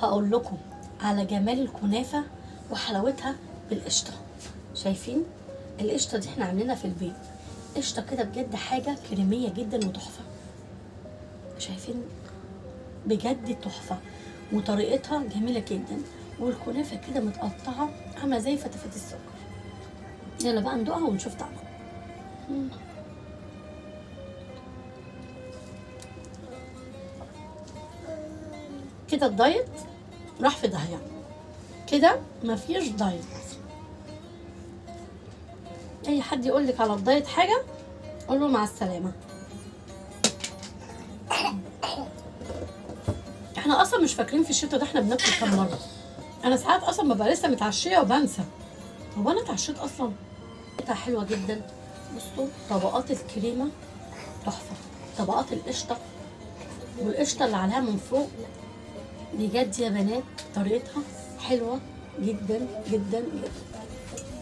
هقول لكم على جمال الكنافه وحلاوتها بالقشطه. شايفين القشطه دي احنا عاملينها في البيت، قشطه كده بجد حاجه كريميه جدا وتحفه. شايفين بجد تحفه وطريقتها جميله جدا، والكنافه كده متقطعه عامله زي فتافيت السكر. يلا بقى ندوقها ونشوف طعمها. كده الدايت راح في داهيه، كده مفيش دايت. اي حد يقول لك على الدايت حاجه قول له مع السلامه. احنا اصلا مش فاكرين في الشتا ده احنا بناكل كام مره. انا ساعات اصلا ببقى لسه متعشيه وبنسى هو انا اتعشيت اصلا. طريقتها حلوه جدا. بصوا طبقات الكريمه تحفه، طبقات القشطه والقشطه اللي عليها من فوق بجد يا بنات طريقتها حلوه جدا جدا جدا.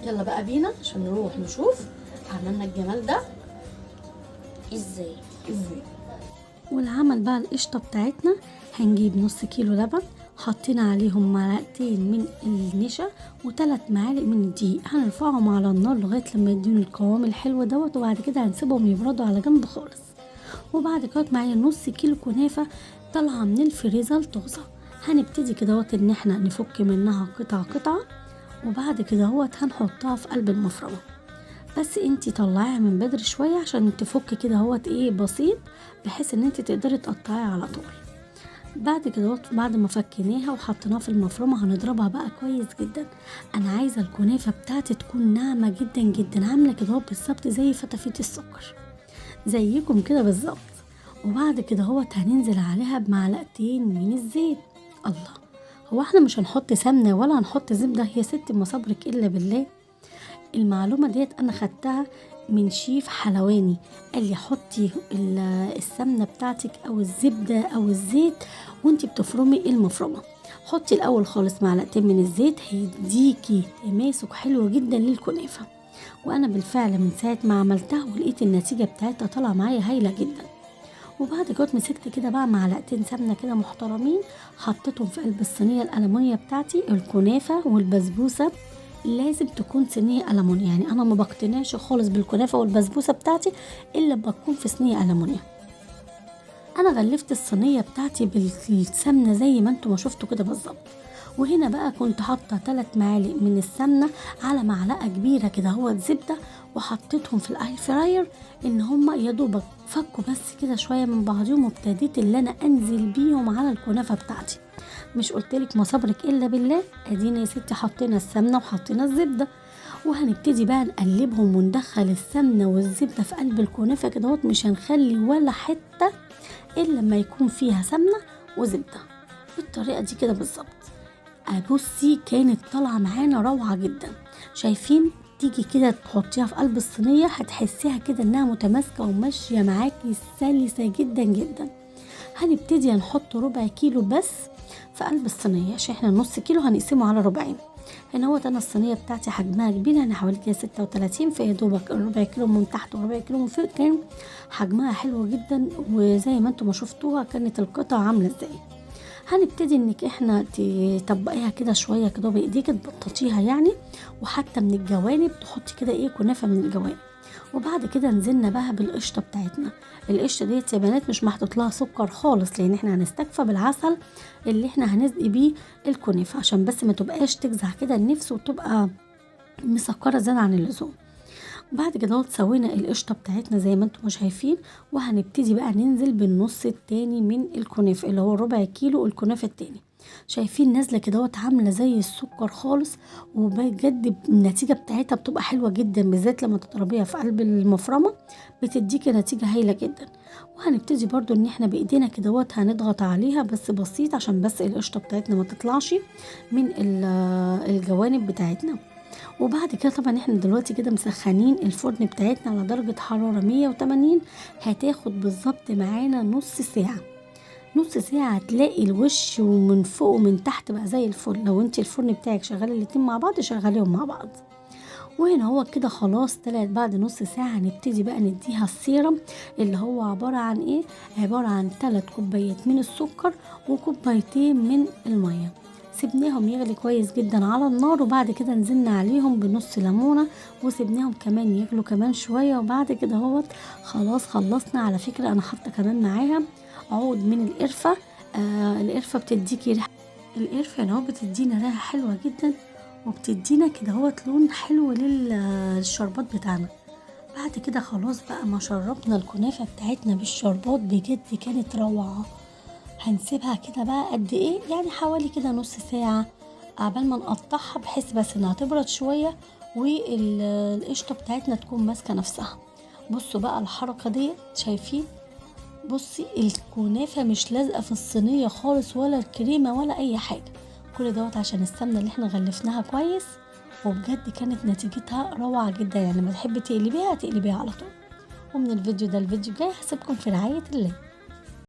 يلا بقى بينا عشان نروح نشوف عملنا الجمال ده ازاي. والعمل بقى القشطه بتاعتنا، هنجيب نص كيلو لبن، حطينا عليهم معلقتين من النشا وثلاث معالق من الدقيق، هنرفعهم على النار لغايه لما يدينوا القوام الحلو دوت، وبعد كده هنسيبهم يبردوا على جنب خالص. وبعد كده معايا نص كيلو كنافه طالعه من الفريزر طازه، هنبتدي كده ان احنا نفك منها قطعه قطعه، وبعد كده هنحطها في قلب المفرمه. بس انتي طلعيها من بدري شويه عشان تفك كده ايه بسيط، بحيث ان انتي تقدري تقطعيها على طول. بعد كده بعد ما فكيناها وحطيناها في المفرمه هنضربها بقى كويس جدا. انا عايزه الكنافه بتاعتي تكون ناعمه جدا جدا، عامله كده بالظبط زي فتافيت السكر زيكم كده بالظبط. وبعد كده هننزل عليها بمعلقتين من الزيت. الله، هو احنا مش هنحط سمنه ولا هنحط زبده يا ست ما صبرك الا بالله؟ المعلومه ديت انا خدتها من شيف حلواني، قال لي حطي السمنه بتاعتك او الزبده او الزيت وانتي بتفرمي المفرمه، حطي الاول خالص معلقتين من الزيت هيديكي تماسك حلو جدا للكنافه. وانا بالفعل من ساعه ما عملتها ولقيت النتيجه بتاعتها طالعه معايا هايله جدا. وبعد كده مسكت كده بقى معلقتين سمنه كده محترمين، حطيتهم في قلب الصينيه الالمونيه بتاعتي. الكنافه والبسبوسه لازم تكون صينيه ألمونيا، يعني انا ما بقتنعش خالص بالكنافه والبسبوسه بتاعتي الا لما تكون في صينيه ألمونيا. انا غلفت الصينيه بتاعتي بالسمنه زي ما انتم ما شفتوا كده بالظبط. وهنا بقى كنت حاطه 3 معالق من السمنه على معلقه كبيره كده زبده، وحطيتهم في الاير فراير ان هما يا دوبك فكوا بس كده شويه من بعضهم، وابتديت اللي انا انزل بيهم على الكنافه بتاعتي. مش قلتلك ما صبرك الا بالله؟ ادينا يا ستي حطينا السمنه وحطينا الزبده، وهنبتدي بقى نقلبهم وندخل السمنه والزبده في قلب الكنافه كده، مش هنخلي ولا حته الا لما يكون فيها سمنه وزبده بالطريقه دي كده بالظبط. بصي كانت طالعه معانا روعه جدا. شايفين تيجي كده تحطيها في قلب الصينيه هتحسيها كده انها متماسكه وماشيه معاكي سلسه جدا جدا. هنبتدي نحط ربع كيلو بس في قلب الصينيه، عشان احنا نص كيلو هنقسمه على ربعين. هنا انا الصينيه بتاعتي حجمها كبير، انا حوالي كده 36، فيا دوبك الربع كيلو من تحت وربع كيلو من فوق، كان حجمها حلو جدا. وزي ما انتم ما شفتوها كانت القطعه عامله ازاي. هنبتدي انك احنا تطبقيها كده شويه كده بايديك تبططيها يعني، وحتى من الجوانب تحطي كده كنافه من الجوانب. وبعد كده نزلنا بقى بالقشطه بتاعتنا. القشطه ديت يا بنات مش محطوط لها سكر خالص، لان احنا هنستكفى بالعسل اللي احنا هنسقي بيه الكنافه، عشان بس ما تبقاش تجزع كده النفس وتبقى مسكره زياده عن اللزوم. بعد كده سوينا القشطه بتاعتنا زي ما انتم شايفين، وهنبتدي بقى ننزل بالنص التاني من الكنافه اللي هو ربع كيلو الكنافه التاني. شايفين نازله كده عامله زي السكر خالص، وبجد النتيجه بتاعتها بتبقى حلوه جدا، بالذات لما تضربيها في قلب المفرمه بتديكي نتيجه هايله جدا. وهنبتدي برضو ان احنا بايدينا كده هنضغط عليها بس بسيط، عشان بس القشطه بتاعتنا ما تطلعش من الجوانب بتاعتنا. وبعد كده طبعا احنا دلوقتي كده مسخنين الفرن بتاعتنا على درجة حرارة 180، هتاخد بالظبط معانا نص ساعة. نص ساعة هتلاقي الوش ومن فوق ومن تحت بقى زي الفل. لو انت الفرن بتاعك شغال الاتنين مع بعض شغليهم مع بعض. وهنا هو كده خلاص طلعت بعد نص ساعة. هنبتدي بقى نديها السيرم اللي هو عبارة عن ايه؟ عبارة عن 3 كوبايات من السكر وكوبايتين من المية. سيبناهم يغلي كويس جدا على النار، وبعد كده نزلنا عليهم بنص ليمونة وسيبناهم كمان يغلوا كمان شوية. وبعد كده هو خلاص خلصنا. على فكرة انا حاطة كمان معاها عود من القرفة. القرفة بتديكي ريحة، القرفة هنا بتدينا ريحة حلوة جدا، وبتدينا كده هوت لون حلو للشربات بتاعنا. بعد كده خلاص بقى ما شربنا الكنافة بتاعتنا بالشربات بجد كانت روعة. هنسيبها كده بقى قد ايه يعني حوالي كده نص ساعة قبل ما نقطعها، بحيث بس انها تبرد شوية والقشطة بتاعتنا تكون ماسكة نفسها. بصوا بقى الحركة دي، شايفين؟ بصي الكنافة مش لازقة في الصينية خالص، ولا الكريمة ولا اي حاجة. كل دوت عشان السمنة اللي احنا غلفناها كويس، وبجد كانت نتيجتها روعة جدا. يعني لما تحبي تقلبيها تقلبيها على طول. ومن الفيديو ده الفيديو الجاي هسيبكم في رعاية الله.